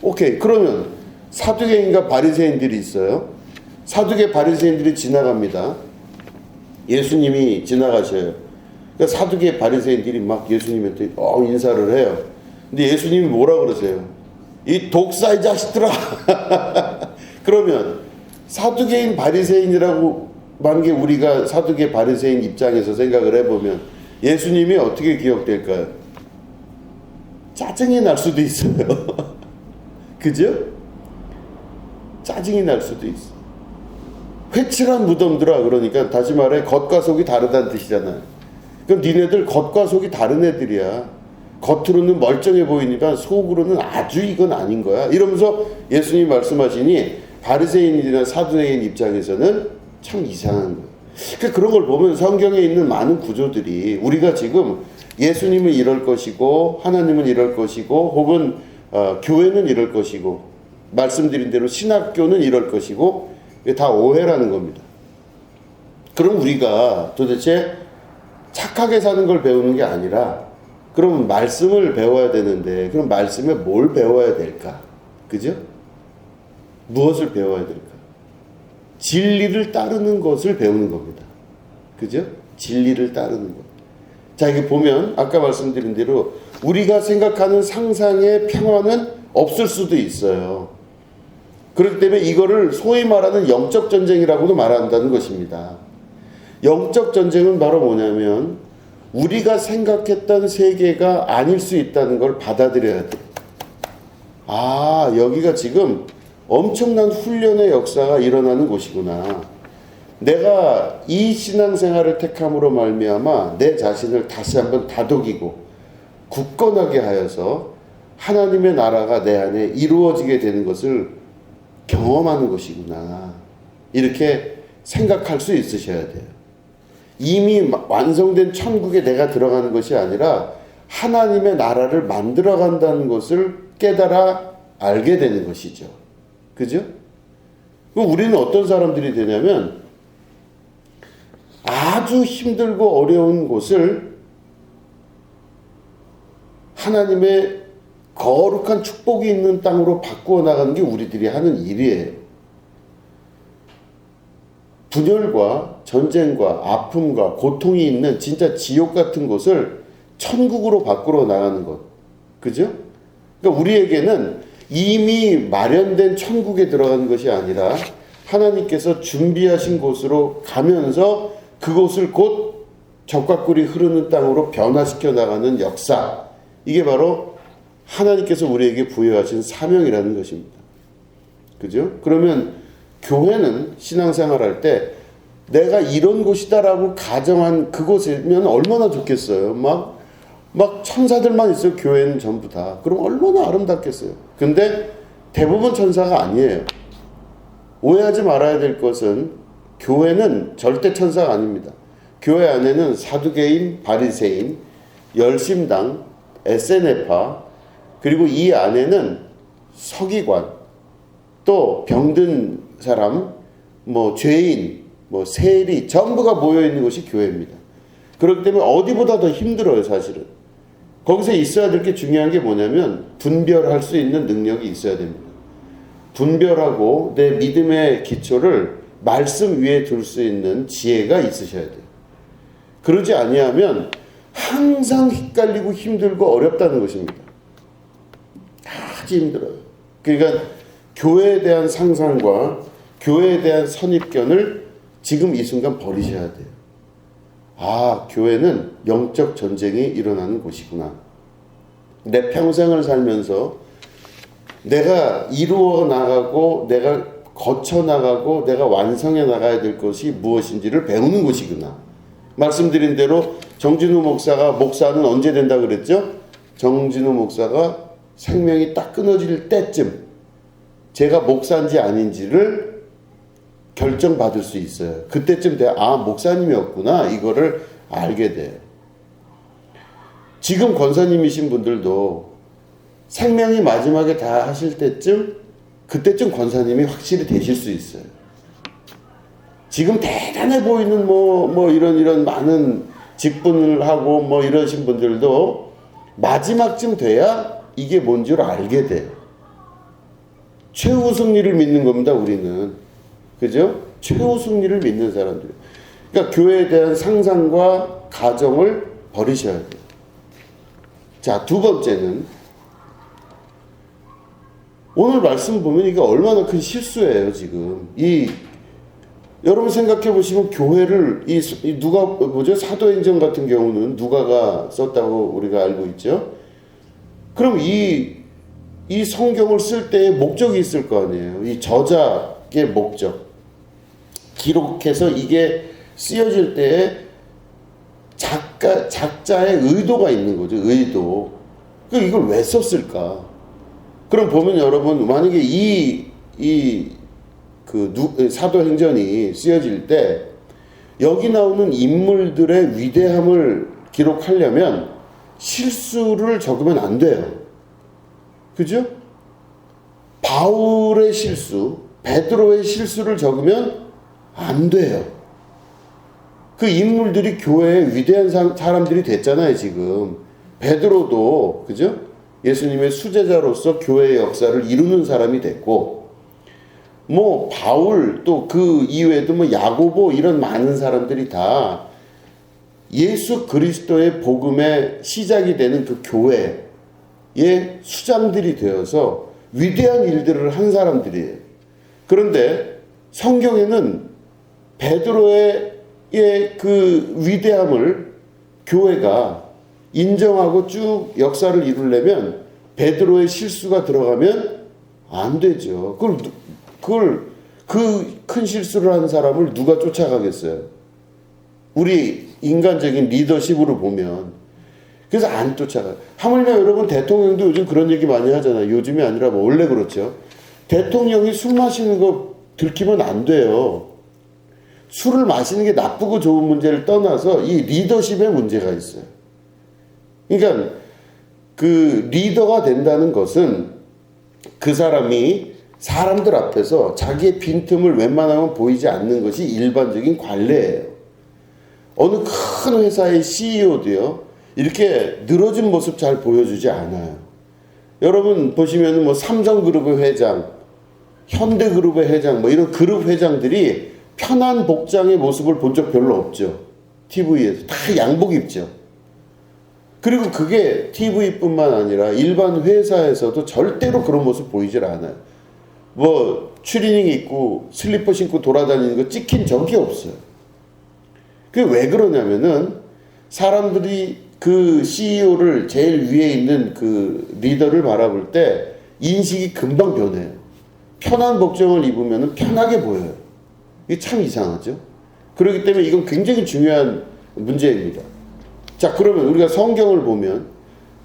오케이. 그러면 사두개인과 바리새인들이 있어요. 사두개 바리새인들이 지나갑니다. 예수님이 지나가셔요. 그러니까 사두개 바리새인들이 막 예수님한테 인사를 해요. 근데 예수님이 뭐라 그러세요? 이 독사의 자식들아. 그러면 사두개인 바리새인이라고 한 게 우리가 사두개 바리새인 입장에서 생각을 해보면 예수님이 어떻게 기억될까요? 짜증이 날 수도 있어요. 그죠? 짜증이 날 수도 있어. 회칠한 무덤들아. 그러니까 다시 말해 겉과 속이 다르다는 뜻이잖아요. 그럼 니네들 겉과 속이 다른 애들이야. 겉으로는 멀쩡해 보이니까 속으로는 아주 이건 아닌 거야. 이러면서 예수님이 말씀하시니 바리새인이나 사두개인 입장에서는 참 이상한 거예요. 그러니까 그런 걸 보면 성경에 있는 많은 구조들이 우리가 지금 예수님은 이럴 것이고 하나님은 이럴 것이고 혹은 교회는 이럴 것이고 말씀드린 대로 신학교는 이럴 것이고 이게 다 오해라는 겁니다. 그럼 우리가 도대체 착하게 사는 걸 배우는 게 아니라 그럼 말씀을 배워야 되는데 그럼 말씀에 뭘 배워야 될까? 그죠? 무엇을 배워야 될까? 진리를 따르는 것을 배우는 겁니다. 그죠? 진리를 따르는 것. 자, 이게 보면 아까 말씀드린 대로 우리가 생각하는 상상의 평화는 없을 수도 있어요. 그렇기 때문에 이거를 소위 말하는 영적 전쟁이라고도 말한다는 것입니다. 영적 전쟁은 바로 뭐냐면 우리가 생각했던 세계가 아닐 수 있다는 걸 받아들여야 돼. 아, 여기가 지금 엄청난 훈련의 역사가 일어나는 곳이구나. 내가 이 신앙생활을 택함으로 말미암아 내 자신을 다시 한번 다독이고 굳건하게 하여서 하나님의 나라가 내 안에 이루어지게 되는 것을 경험하는 것이구나. 이렇게 생각할 수 있으셔야 돼요. 이미 완성된 천국에 내가 들어가는 것이 아니라 하나님의 나라를 만들어 간다는 것을 깨달아 알게 되는 것이죠. 그죠? 우리는 어떤 사람들이 되냐면 아주 힘들고 어려운 곳을 하나님의 거룩한 축복이 있는 땅으로 바꾸어 나가는 게 우리들이 하는 일이에요. 분열과 전쟁과 아픔과 고통이 있는 진짜 지옥 같은 곳을 천국으로 바꾸어 나가는 것. 그죠? 그러니까 우리에게는 이미 마련된 천국에 들어가는 것이 아니라 하나님께서 준비하신 곳으로 가면서 그곳을 곧 적과 꿀이 흐르는 땅으로 변화시켜 나가는 역사. 이게 바로 하나님께서 우리에게 부여하신 사명이라는 것입니다. 그죠? 그러면 교회는 신앙생활 할 때 내가 이런 곳이다라고 가정한 그곳이면 얼마나 좋겠어요. 막 천사들만 있어요. 교회는 전부 다. 그럼 얼마나 아름답겠어요. 근데 대부분 천사가 아니에요. 오해하지 말아야 될 것은 교회는 절대 천사가 아닙니다. 교회 안에는 사두개인, 바리새인, 열심당, 에세네파, 그리고 이 안에는 서기관, 또 병든 사람, 죄인, 세리 전부가 모여 있는 것이 교회입니다. 그렇기 때문에 어디보다 더 힘들어요, 사실은. 거기서 있어야 될 게 중요한 게 뭐냐면 분별할 수 있는 능력이 있어야 됩니다. 분별하고 내 믿음의 기초를 말씀 위에 둘 수 있는 지혜가 있으셔야 돼요. 그러지 아니하면 항상 헷갈리고 힘들고 어렵다는 것입니다. 아주 힘들어요. 그러니까 교회에 대한 상상과 교회에 대한 선입견을 지금 이 순간 버리셔야 돼요. 아, 교회는 영적 전쟁이 일어나는 곳이구나. 내 평생을 살면서 내가 이루어 나가고 내가 거쳐 나가고 내가 완성해 나가야 될 것이 무엇인지를 배우는 곳이구나. 말씀드린 대로 정진우 목사가 목사는 언제 된다 그랬죠? 정진우 목사가 생명이 딱 끊어질 때쯤 제가 목사인지 아닌지를 결정받을 수 있어요. 그때쯤 돼야 목사님이었구나 이거를 알게 돼요. 지금 권사님이신 분들도 생명이 마지막에 다 하실 때쯤 그때쯤 권사님이 확실히 되실 수 있어요. 지금 대단해 보이는 이런 많은 직분을 하고 이러신 분들도 마지막쯤 돼야 이게 뭔 줄 알게 돼요. 최후 승리를 믿는 겁니다, 우리는. 그죠? 최후 승리를 믿는 사람들. 그러니까 교회에 대한 상상과 가정을 버리셔야 돼요. 자, 두 번째는 오늘 말씀 보면 이게 얼마나 큰 실수예요, 지금. 여러분 생각해 보시면 교회를 사도행전 같은 경우는 누가가 썼다고 우리가 알고 있죠. 그럼 이 성경을 쓸 때의 목적이 있을 거 아니에요. 이 저작의 목적. 기록해서 이게 쓰여질 때에 작자의 의도가 있는 거죠. 의도. 이걸 왜 썼을까? 그럼 보면 여러분 만약에 사도행전이 쓰여질 때 여기 나오는 인물들의 위대함을 기록하려면 실수를 적으면 안 돼요. 그죠? 바울의 실수, 베드로의 실수를 적으면 안 돼요. 그 인물들이 교회의 위대한 사람들이 됐잖아요, 지금. 베드로도, 그죠? 예수님의 수제자로서 교회의 역사를 이루는 사람이 됐고, 뭐, 바울, 또 그 이외에도 뭐, 야고보, 이런 많은 사람들이 다 예수 그리스도의 복음의 시작이 되는 그 교회의 수장들이 되어서 위대한 일들을 한 사람들이에요. 그런데 성경에는 베드로의 그 위대함을 교회가 인정하고 쭉 역사를 이루려면 베드로의 실수가 들어가면 안 되죠. 그걸 그 큰 실수를 한 사람을 누가 쫓아가겠어요? 우리 인간적인 리더십으로 보면. 그래서 안 쫓아가요. 하물며 여러분 대통령도 요즘 그런 얘기 많이 하잖아요. 요즘이 아니라 뭐 원래 그렇죠. 대통령이 술 마시는 거 들키면 안 돼요. 술을 마시는 게 나쁘고 좋은 문제를 떠나서 이 리더십에 문제가 있어요. 그러니까 그 리더가 된다는 것은 그 사람이 사람들 앞에서 자기의 빈틈을 웬만하면 보이지 않는 것이 일반적인 관례예요. 어느 큰 회사의 CEO도요, 이렇게 늘어진 모습 잘 보여주지 않아요. 여러분 보시면 뭐 삼성그룹의 회장, 현대그룹의 회장, 뭐 이런 그룹 회장들이 편한 복장의 모습을 본 적 별로 없죠. TV에서 다 양복 입죠. 그리고 그게 TV뿐만 아니라 일반 회사에서도 절대로 그런 모습 보이질 않아요. 뭐 추리닝 입고 슬리퍼 신고 돌아다니는 거 찍힌 적이 없어요. 그게 왜 그러냐면은 사람들이 그 CEO를 제일 위에 있는 그 리더를 바라볼 때 인식이 금방 변해요. 편한 복장을 입으면 편하게 보여요. 이게 참 이상하죠. 그렇기 때문에 이건 굉장히 중요한 문제입니다. 자, 그러면 우리가 성경을 보면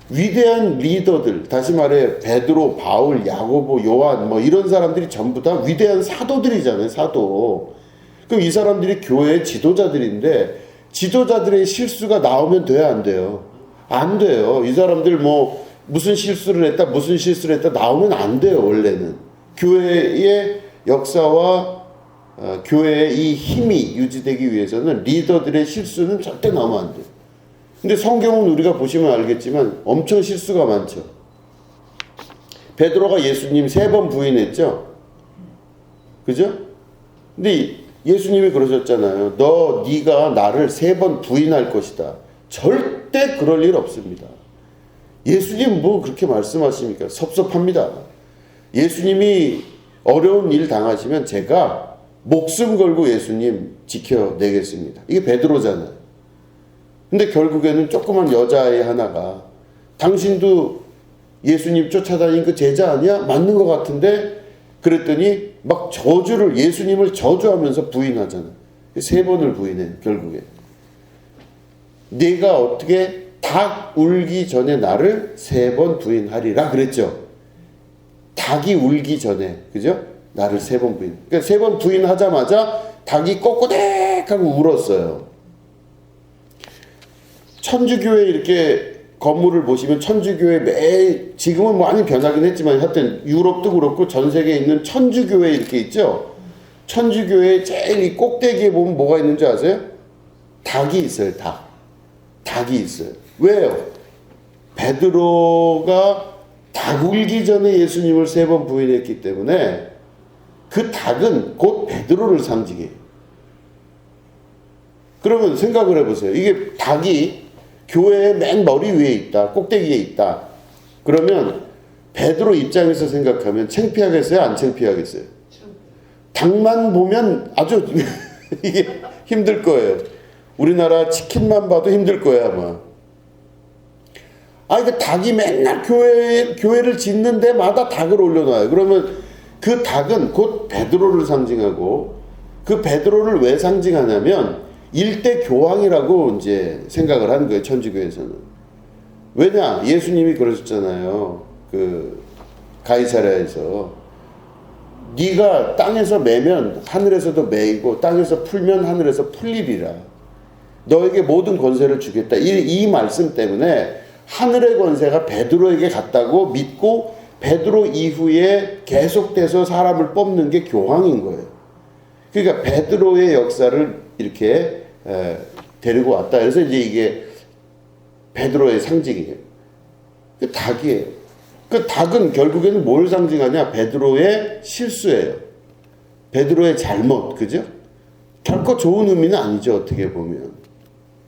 위대한 리더들, 다시 말해 베드로, 바울, 야고보, 요한 뭐 이런 사람들이 전부 다 위대한 사도들이잖아요. 사도. 그럼 이 사람들이 교회의 지도자들인데 지도자들의 실수가 나오면 돼야 안 돼요? 안 돼요. 이 사람들 뭐 무슨 실수를 했다 나오면 안 돼요. 원래는. 교회의 역사와 교회의 이 힘이 유지되기 위해서는 리더들의 실수는 절대 나오면 안 돼요. 근데 성경은 우리가 보시면 알겠지만 엄청 실수가 많죠. 베드로가 예수님 3번 부인했죠. 그죠? 근데 예수님이 그러셨잖아요. 네가 나를 3번 부인할 것이다. 절대 그럴 일 없습니다. 예수님 뭐 그렇게 말씀하십니까? 섭섭합니다. 예수님이 어려운 일 당하시면 제가 목숨 걸고 예수님 지켜내겠습니다. 이게 베드로잖아요. 근데 결국에는 조그만 여자아이 하나가 당신도 예수님 쫓아다닌 그 제자 아니야? 맞는 것 같은데? 그랬더니 막 예수님을 저주하면서 부인하잖아. 3번을 부인해, 결국에. 네가 어떻게 닭 울기 전에 나를 3번 부인하리라 그랬죠. 닭이 울기 전에, 그죠? 나를 3번 부인. 그러니까 3번 부인하자마자 닭이 꼬꼬댁 하고 울었어요. 천주교회 이렇게 건물을 보시면 천주교회 지금은 많이 변하긴 했지만 하여튼 유럽도 그렇고 전 세계에 있는 천주교회 이렇게 있죠. 천주교회 제일 이 꼭대기에 보면 뭐가 있는지 아세요? 닭이 있어요. 닭이 있어요. 왜요? 베드로가 닭 울기 전에 예수님을 3번 부인했기 때문에 그 닭은 곧 베드로를 상징해요. 그러면 생각을 해보세요. 이게 닭이 교회의 맨 머리 위에 있다. 꼭대기에 있다. 그러면 베드로 입장에서 생각하면 창피하겠어요? 안 창피하겠어요? 닭만 보면 아주 이게 힘들 거예요. 우리나라 치킨만 봐도 힘들 거예요, 아마. 그 닭이 맨날 교회를 짓는 데마다 닭을 올려놔요. 그러면 그 닭은 곧 베드로를 상징하고 그 베드로를 왜 상징하냐면 일대 교황이라고 이제 생각을 하는 거예요, 천주교에서는. 왜냐? 예수님이 그러셨잖아요. 그 가이사랴에서 네가 땅에서 매면 하늘에서도 매이고 땅에서 풀면 하늘에서 풀리리라. 너에게 모든 권세를 주겠다. 이 말씀 때문에 하늘의 권세가 베드로에게 갔다고 믿고 베드로 이후에 계속돼서 사람을 뽑는 게 교황인 거예요. 그러니까 베드로의 역사를 이렇게 데리고 왔다. 그래서 이제 이게 베드로의 상징이에요. 그 닭이에요. 그 닭은 결국에는 뭘 상징하냐? 베드로의 실수예요. 베드로의 잘못, 그죠? 결코 좋은 의미는 아니죠, 어떻게 보면.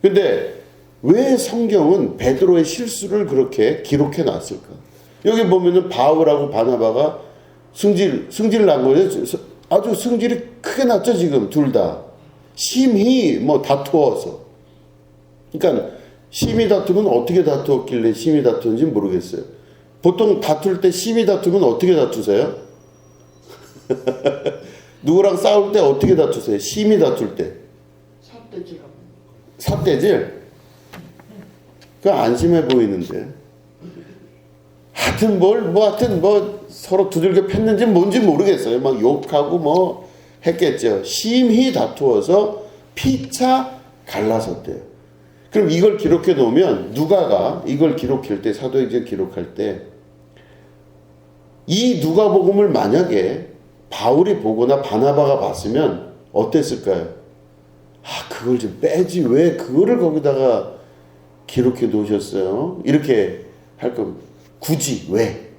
근데 왜 성경은 베드로의 실수를 그렇게 기록해 놨을까? 여기 보면은 바울하고 바나바가 승질 난 거예요. 아주 승질이 크게 났죠, 지금 둘 다. 심히 뭐 다투어서. 그러니까 심히 다투면 어떻게 다투었길래 심히 다투는지 모르겠어요. 보통 다툴 때 심히 다투면 어떻게 다투세요? 누구랑 싸울 때 어떻게 다투세요? 심히 다툴 때. 삿대질하고. 삿대질? 그거 안심해 보이는데. 하여튼 하여튼 서로 두들겨 팼는지 뭔지 모르겠어요. 막 욕하고 뭐 했겠죠. 심히 다투어서 피차 갈라섰대요. 그럼 이걸 기록해 놓으면 누가가 이걸 기록할 때, 사도행전 기록할 때 이 누가복음을 만약에 바울이 보거나 바나바가 봤으면 어땠을까요? 그걸 좀 빼지, 왜 그거를 거기다가 기록해 놓으셨어요? 이렇게 할 겁니다. 굳이 왜?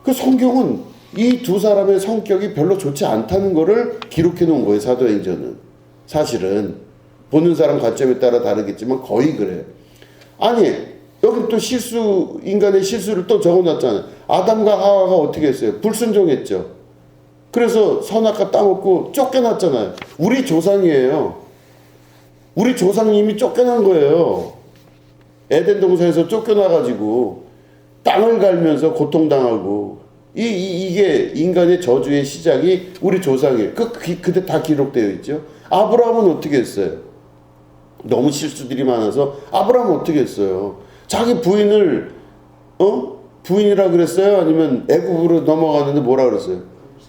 그 성경은 이 두 사람의 성격이 별로 좋지 않다는 거를 기록해 놓은 거예요. 사도행전은. 사실은 보는 사람 관점에 따라 다르겠지만 거의 그래요. 아니 여기 또 인간의 실수를 또 적어놨잖아요. 아담과 하와가 어떻게 했어요? 불순종했죠. 그래서 선악과 따먹고 쫓겨났잖아요. 우리 조상이에요. 우리 조상님이 쫓겨난 거예요. 에덴 동산에서 쫓겨나가지고 땅을 갈면서 고통당하고 이게 인간의 저주의 시작이 우리 조상이에요. 그때 다 기록되어 있죠. 아브라함은 어떻게 했어요? 너무 실수들이 많아서 아브라함은 어떻게 했어요? 자기 부인을 부인이라 그랬어요? 아니면 애굽으로 넘어가는데 뭐라 그랬어요?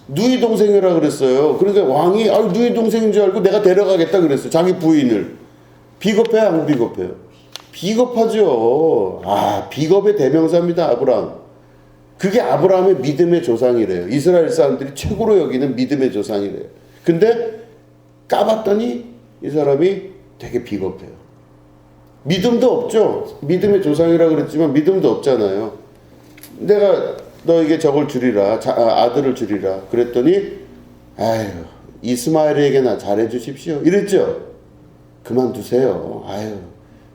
누이 동생이라 그랬어요. 그러니까 왕이 누이 동생인 줄 알고 내가 데려가겠다 그랬어요. 자기 부인을. 비겁해요, 안 비겁해요? 비겁하죠. 비겁의 대명사입니다, 아브라함. 그게 아브라함의 믿음의 조상이래요. 이스라엘 사람들이 최고로 여기는 믿음의 조상이래요. 근데 까봤더니 이 사람이 되게 비겁해요. 믿음도 없죠. 믿음의 조상이라 그랬지만 믿음도 없잖아요. 내가 너에게 저걸 주리라, 아들을 주리라 그랬더니 이스마엘에게나 잘해 주십시오 이랬죠. 그만두세요.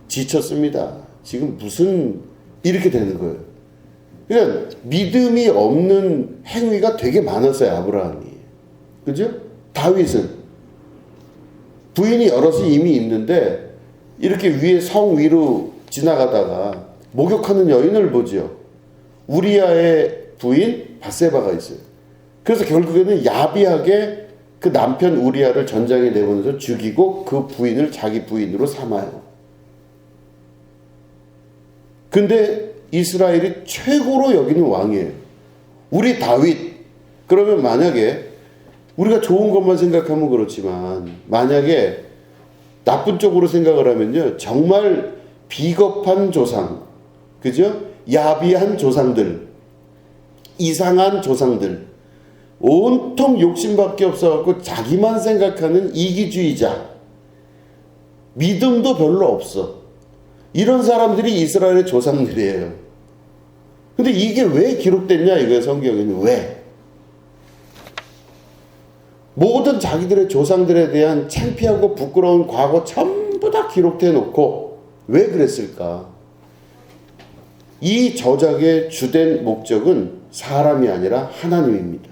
지쳤습니다. 지금 무슨 이렇게 되는 거예요. 그러니까 믿음이 없는 행위가 되게 많았어요, 아브라함이. 그죠? 다윗은 부인이 여럿이 이미 있는데 이렇게 위에 성 위로 지나가다가 목욕하는 여인을 보죠. 우리아의 부인 바세바가 있어요. 그래서 결국에는 야비하게 그 남편 우리아를 전장에 내보내서 죽이고 그 부인을 자기 부인으로 삼아요. 근데 이스라엘이 최고로 여기는 왕이에요. 우리 다윗. 그러면 만약에 우리가 좋은 것만 생각하면 그렇지만 만약에 나쁜 쪽으로 생각을 하면요, 정말 비겁한 조상, 그죠? 야비한 조상들, 이상한 조상들, 온통 욕심밖에 없어갖고 자기만 생각하는 이기주의자, 믿음도 별로 없어. 이런 사람들이 이스라엘의 조상들이에요. 근데 이게 왜 기록됐냐 이거예요, 성경에는. 왜? 모든 자기들의 조상들에 대한 창피하고 부끄러운 과거 전부 다 기록해 놓고 왜 그랬을까? 이 저작의 주된 목적은 사람이 아니라 하나님입니다.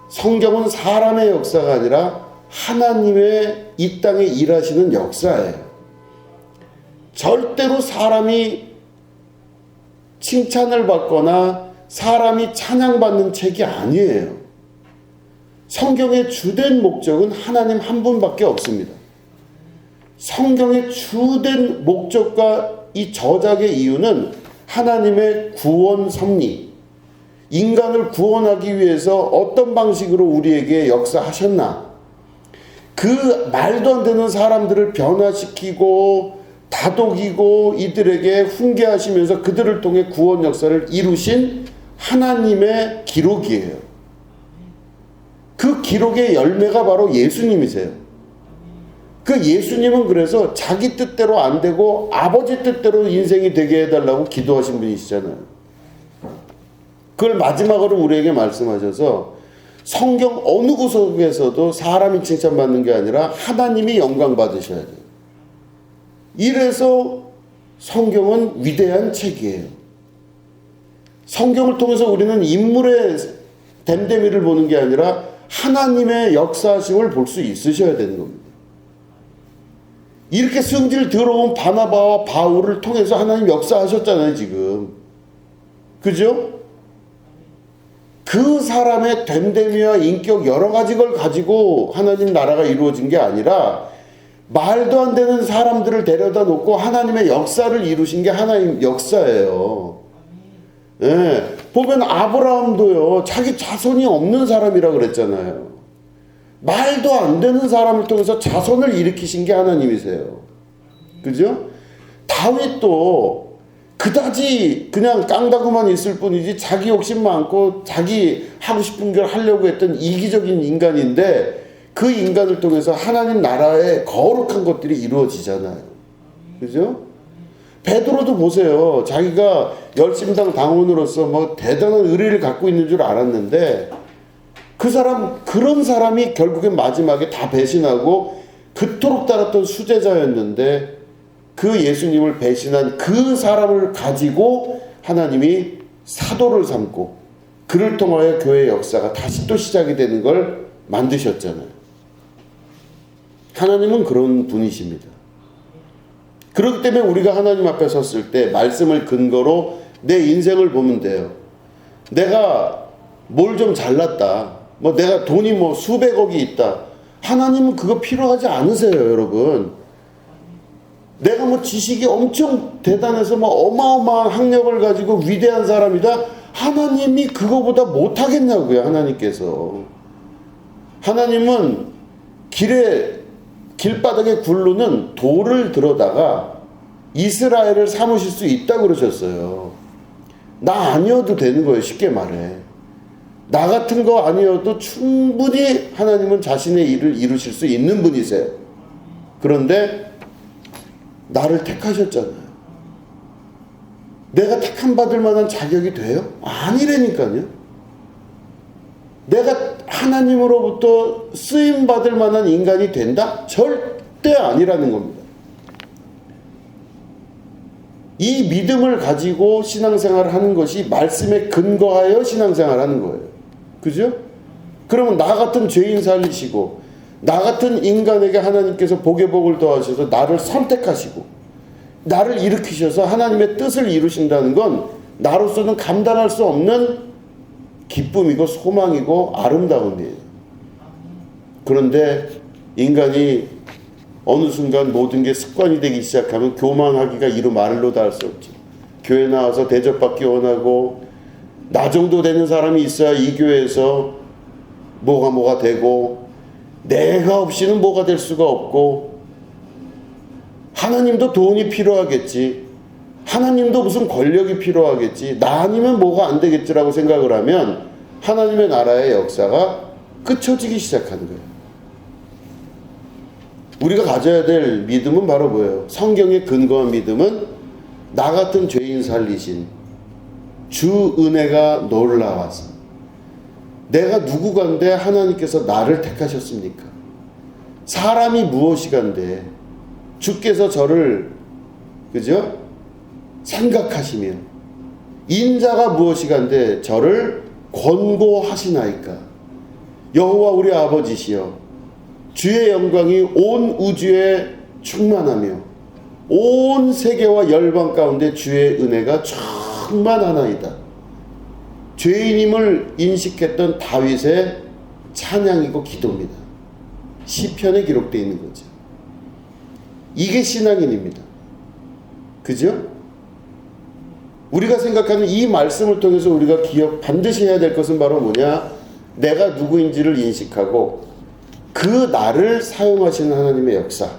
성경은 사람의 역사가 아니라 하나님의 이 땅에 일하시는 역사예요. 절대로 사람이 칭찬을 받거나 사람이 찬양받는 책이 아니에요. 성경의 주된 목적은 하나님 한 분밖에 없습니다. 성경의 주된 목적과 이 저작의 이유는 하나님의 구원 섭리, 인간을 구원하기 위해서 어떤 방식으로 우리에게 역사하셨나, 그 말도 안 되는 사람들을 변화시키고 다독이고 이들에게 훈계하시면서 그들을 통해 구원 역사를 이루신 하나님의 기록이에요. 그 기록의 열매가 바로 예수님이세요. 그 예수님은 그래서 자기 뜻대로 안 되고 아버지 뜻대로 인생이 되게 해달라고 기도하신 분이시잖아요. 그걸 마지막으로 우리에게 말씀하셔서 성경 어느 구석에서도 사람이 칭찬받는 게 아니라 하나님이 영광 받으셔야 돼요. 이래서 성경은 위대한 책이에요. 성경을 통해서 우리는 인물의 됨됨이를 보는 게 아니라 하나님의 역사하심을 볼 수 있으셔야 되는 겁니다. 이렇게 성질 들어온 바나바와 바울을 통해서 하나님 역사하셨잖아요, 지금. 그죠? 그 사람의 됨됨이와 인격 여러 가지 걸 가지고 하나님 나라가 이루어진 게 아니라 말도 안 되는 사람들을 데려다 놓고 하나님의 역사를 이루신 게 하나님 역사예요. 예, 보면 아브라함도요, 자기 자손이 없는 사람이라 그랬잖아요. 말도 안 되는 사람을 통해서 자손을 일으키신 게 하나님이세요. 그죠? 다윗도 그다지 그냥 깡다구만 있을 뿐이지 자기 욕심 많고 자기 하고 싶은 걸 하려고 했던 이기적인 인간인데 그 인간을 통해서 하나님 나라의 거룩한 것들이 이루어지잖아요. 그죠? 베드로도 보세요. 자기가 열심당 당원으로서 뭐 대단한 의리를 갖고 있는 줄 알았는데 그런 사람이 결국엔 마지막에 다 배신하고 그토록 따랐던 수제자였는데 그 예수님을 배신한 그 사람을 가지고 하나님이 사도를 삼고 그를 통하여 교회의 역사가 다시 또 시작이 되는 걸 만드셨잖아요. 하나님은 그런 분이십니다. 그렇기 때문에 우리가 하나님 앞에 섰을 때 말씀을 근거로 내 인생을 보면 돼요. 내가 뭘 좀 잘났다. 뭐 내가 돈이 뭐 수백억이 있다. 하나님은 그거 필요하지 않으세요, 여러분. 내가 뭐 지식이 엄청 대단해서 뭐 어마어마한 학력을 가지고 위대한 사람이다. 하나님이 그거보다 못하겠냐고요, 하나님께서. 하나님은 길바닥에 굴르는 돌을 들어다가 이스라엘을 삼으실 수 있다고 그러셨어요. 나 아니어도 되는 거예요, 쉽게 말해. 나 같은 거 아니어도 충분히 하나님은 자신의 일을 이루실 수 있는 분이세요. 그런데 나를 택하셨잖아요. 내가 택함 받을 만한 자격이 돼요? 아니라니까요. 내가 하나님으로부터 쓰임 받을 만한 인간이 된다? 절대 아니라는 겁니다. 이 믿음을 가지고 신앙생활을 하는 것이 말씀에 근거하여 신앙생활을 하는 거예요. 그죠? 그러면 나 같은 죄인 살리시고 나 같은 인간에게 하나님께서 복의 복을 더하셔서 나를 선택하시고 나를 일으키셔서 하나님의 뜻을 이루신다는 건 나로서는 감당할 수 없는 기쁨이고 소망이고 아름다움이에요. 그런데 인간이 어느 순간 모든 게 습관이 되기 시작하면 교만하기가 이루 말로 다 할 수 없죠. 교회 나와서 대접받기 원하고 나 정도 되는 사람이 있어야 이 교회에서 뭐가 되고 내가 없이는 뭐가 될 수가 없고 하나님도 돈이 필요하겠지. 하나님도 무슨 권력이 필요하겠지. 나 아니면 뭐가 안 되겠지라고 생각을 하면 하나님의 나라의 역사가 끊어지기 시작하는 거예요. 우리가 가져야 될 믿음은 바로 뭐예요? 성경에 근거한 믿음은 나 같은 죄인 살리신 주 은혜가 놀라워서 내가 누구간데 하나님께서 나를 택하셨습니까? 사람이 무엇이간데 주께서 저를 그죠? 생각하시며 인자가 무엇이간데 저를 권고하시나이까? 여호와 우리 아버지시여 주의 영광이 온 우주에 충만하며 온 세계와 열방 가운데 주의 은혜가 충만하나이다. 죄인임을 인식했던 다윗의 찬양이고 기도입니다. 시편에 기록되어 있는 거죠. 이게 신앙인입니다. 그죠? 우리가 생각하는 이 말씀을 통해서 우리가 반드시 해야 될 것은 바로 뭐냐? 내가 누구인지를 인식하고 그 나를 사용하시는 하나님의 역사.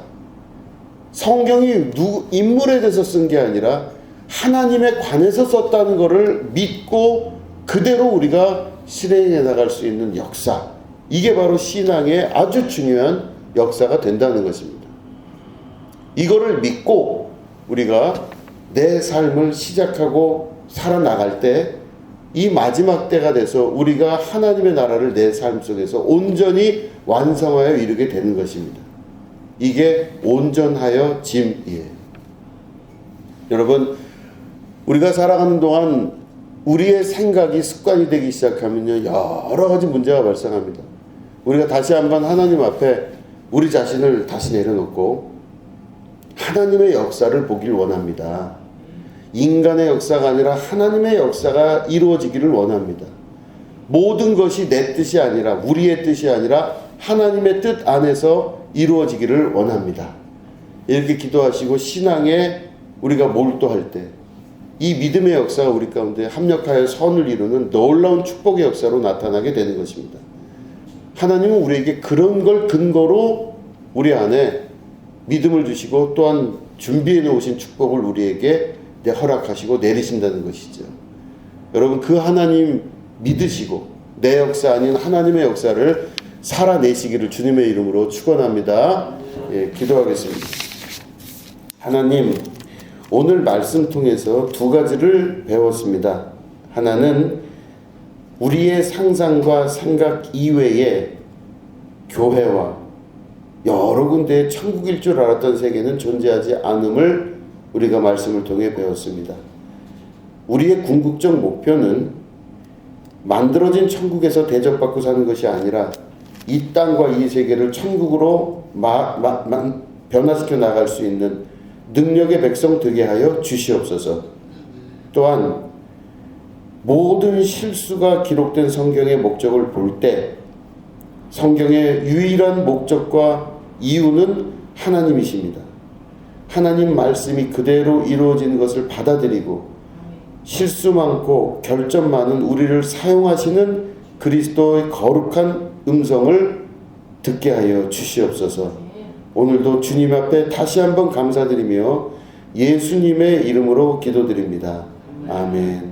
성경이 인물에 대해서 쓴 게 아니라 하나님에 관해서 썼다는 것을 믿고 그대로 우리가 실행해 나갈 수 있는 역사. 이게 바로 신앙의 아주 중요한 역사가 된다는 것입니다. 이거를 믿고 우리가 내 삶을 시작하고 살아나갈 때 이 마지막 때가 돼서 우리가 하나님의 나라를 내 삶 속에서 온전히 완성하여 이루게 되는 것입니다. 이게 온전하여 짐이에요. 여러분, 우리가 살아가는 동안 우리의 생각이 습관이 되기 시작하면요, 여러 가지 문제가 발생합니다. 우리가 다시 한번 하나님 앞에 우리 자신을 다시 내려놓고 하나님의 역사를 보길 원합니다. 인간의 역사가 아니라 하나님의 역사가 이루어지기를 원합니다. 모든 것이 내 뜻이 아니라, 우리의 뜻이 아니라 하나님의 뜻 안에서 이루어지기를 원합니다. 이렇게 기도하시고 신앙에 우리가 몰두할 때 이 믿음의 역사가 우리 가운데 합력하여 선을 이루는 놀라운 축복의 역사로 나타나게 되는 것입니다. 하나님은 우리에게 그런 걸 근거로 우리 안에 믿음을 주시고 또한 준비해 놓으신 축복을 우리에게 허락하시고 내리신다는 것이죠. 여러분, 그 하나님 믿으시고 내 역사 아닌 하나님의 역사를 살아내시기를 주님의 이름으로 축원합니다. 예, 기도하겠습니다. 하나님, 오늘 말씀 통해서 두 가지를 배웠습니다. 하나는 우리의 상상과 생각 이외에 교회와 여러 군데의 천국일 줄 알았던 세계는 존재하지 않음을 우리가 말씀을 통해 배웠습니다. 우리의 궁극적 목표는 만들어진 천국에서 대접받고 사는 것이 아니라 이 땅과 이 세계를 천국으로 변화시켜 나갈 수 있는 능력의 백성 되게 하여 주시옵소서. 또한 모든 실수가 기록된 성경의 목적을 볼 때 성경의 유일한 목적과 이유는 하나님이십니다. 하나님 말씀이 그대로 이루어지는 것을 받아들이고 실수 많고 결점 많은 우리를 사용하시는 그리스도의 거룩한 음성을 듣게 하여 주시옵소서. 오늘도 주님 앞에 다시 한번 감사드리며 예수님의 이름으로 기도드립니다. 아멘.